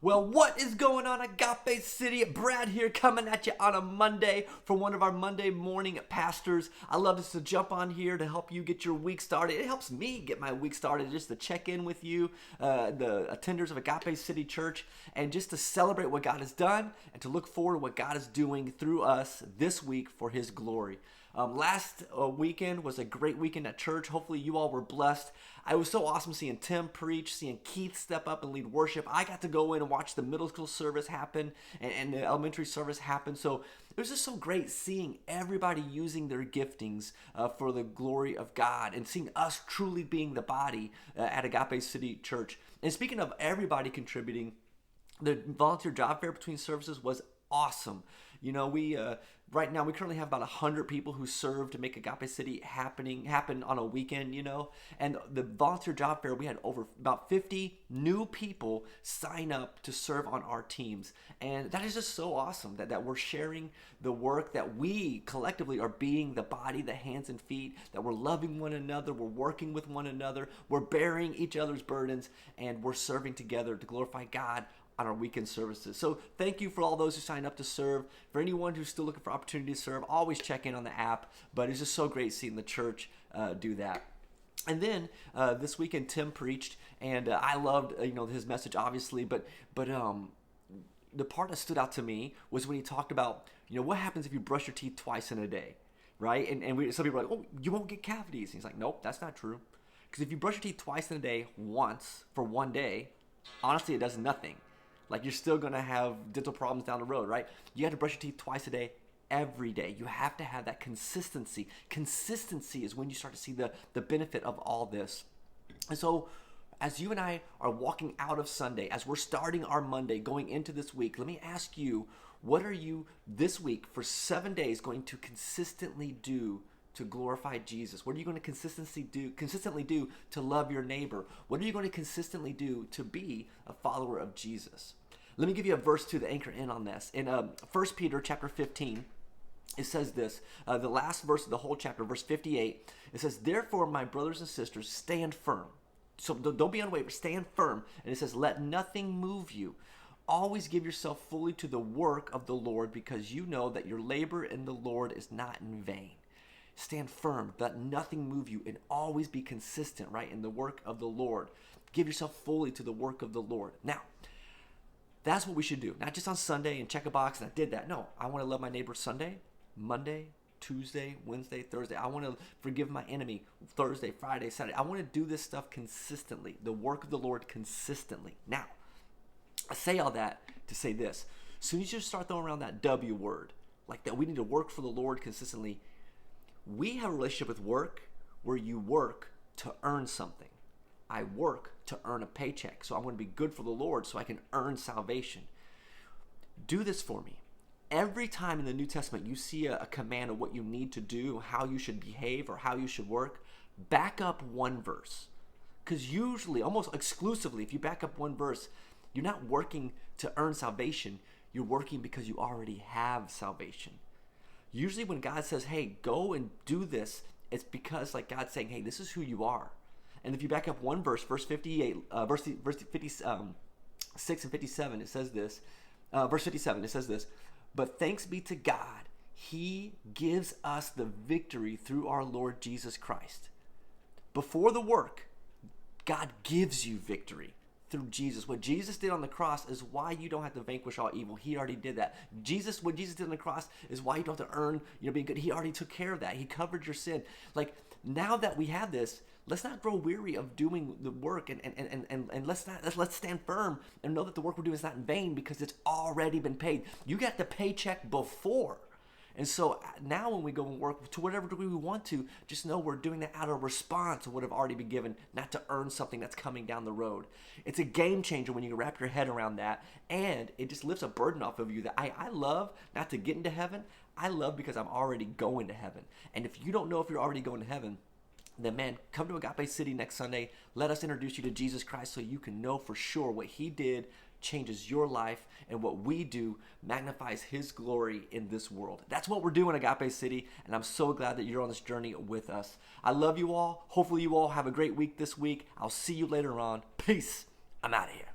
Well, what is going on, Agape City? Brad here, coming at you on a Monday for one of our Monday morning pastors. I love just to jump on here to help you get your week started. It helps me get my week started just to check in with you, the attenders of Agape City Church, and just to celebrate what God has done and to look forward to what God is doing through us this week for His glory. Last weekend was a great weekend at church. Hopefully you all were blessed. It was so awesome seeing Tim preach, seeing Keith step up and lead worship. I got to go in and watch the middle school service happen and the elementary service happen. So it was just so great seeing everybody using their giftings for the glory of God and seeing us truly being the body at Agape City Church. And speaking of everybody contributing, the volunteer job fair between services was awesome. You know, we right now we currently have about 100 people who serve to make Agape City happen on a weekend, you know. And the volunteer job fair, we had over about 50 new people sign up to serve on our teams. And that is just so awesome that we're sharing the work, that we collectively are being the body, the hands and feet, that we're loving one another, we're working with one another, we're bearing each other's burdens, and we're serving together to glorify God on our weekend services. So thank you for all those who signed up to serve. For anyone who's still looking for opportunity to serve, always check in on the app. But it's just so great seeing the church do that. And then this weekend Tim preached, and I loved his message obviously. But the part that stood out to me was when he talked about what happens if you brush your teeth twice in a day, right? And some people are like, oh, you won't get cavities. And he's like, nope, that's not true. Because if you brush your teeth twice in a day, once for one day, honestly, it does nothing. Like, you're still going to have dental problems down the road, right? You have to brush your teeth twice a day, every day. You have to have that consistency. Consistency is when you start to see the benefit of all this. And so, as you and I are walking out of Sunday, as we're starting our Monday, going into this week, let me ask you, what are you this week for 7 days going to consistently do to glorify Jesus? What are you going to consistently do to love your neighbor? What are you going to consistently do to be a follower of Jesus? Let me give you a verse to anchor in on this. In 1 Peter chapter 15, it says this, the last verse of the whole chapter, verse 58, it says, therefore, my brothers and sisters, stand firm. So don't be unwavering, stand firm. And it says, let nothing move you. Always give yourself fully to the work of the Lord, because you know that your labor in the Lord is not in vain. Stand firm, let nothing move you, and always be consistent, right, in the work of the Lord. Give yourself fully to the work of the Lord. Now, that's what we should do. Not just on Sunday and check a box and I did that. No, I want to love my neighbor Sunday, Monday, Tuesday, Wednesday, Thursday. I want to forgive my enemy Thursday, Friday, Saturday. I want to do this stuff consistently, the work of the Lord consistently. Now, I say all that to say this. As soon as you start throwing around that W word, like that we need to work for the Lord consistently, we have a relationship with work where you work to earn something. I work to earn a paycheck. So I'm going to be good for the Lord so I can earn salvation. Do this for me. Every time in the New Testament you see a command of what you need to do, how you should behave, or how you should work, back up one verse. Because usually, almost exclusively, if you back up one verse, you're not working to earn salvation. You're working because you already have salvation. Usually when God says, hey, go and do this, it's because like God's saying, hey, this is who you are. And if you back up one verse, verse 58, verse 56 and 57, it says this. Verse 57, it says this. But thanks be to God, He gives us the victory through our Lord Jesus Christ. Before the work, God gives you victory through Jesus. What Jesus did on the cross is why you don't have to vanquish all evil. He already did that. What Jesus did on the cross is why you don't have to earn, being good. He already took care of that. He covered your sin. Like, now that we have this, let's not grow weary of doing the work, and let's stand firm and know that the work we're doing is not in vain because it's already been paid. You got the paycheck before. And so now when we go and work to whatever degree we want to, just know we're doing that out of response to what have already been given, not to earn something that's coming down the road. It's a game changer when you wrap your head around that, and it just lifts a burden off of you that I love not to get into heaven. I love because I'm already going to heaven. And if you don't know if you're already going to heaven, then man, come to Agape City next Sunday. Let us introduce you to Jesus Christ so you can know for sure what He did changes your life, and what we do magnifies His glory in this world. That's what we're doing, Agape City, and I'm so glad that you're on this journey with us. I love you all. Hopefully you all have a great week this week. I'll see you later on. Peace. I'm out of here.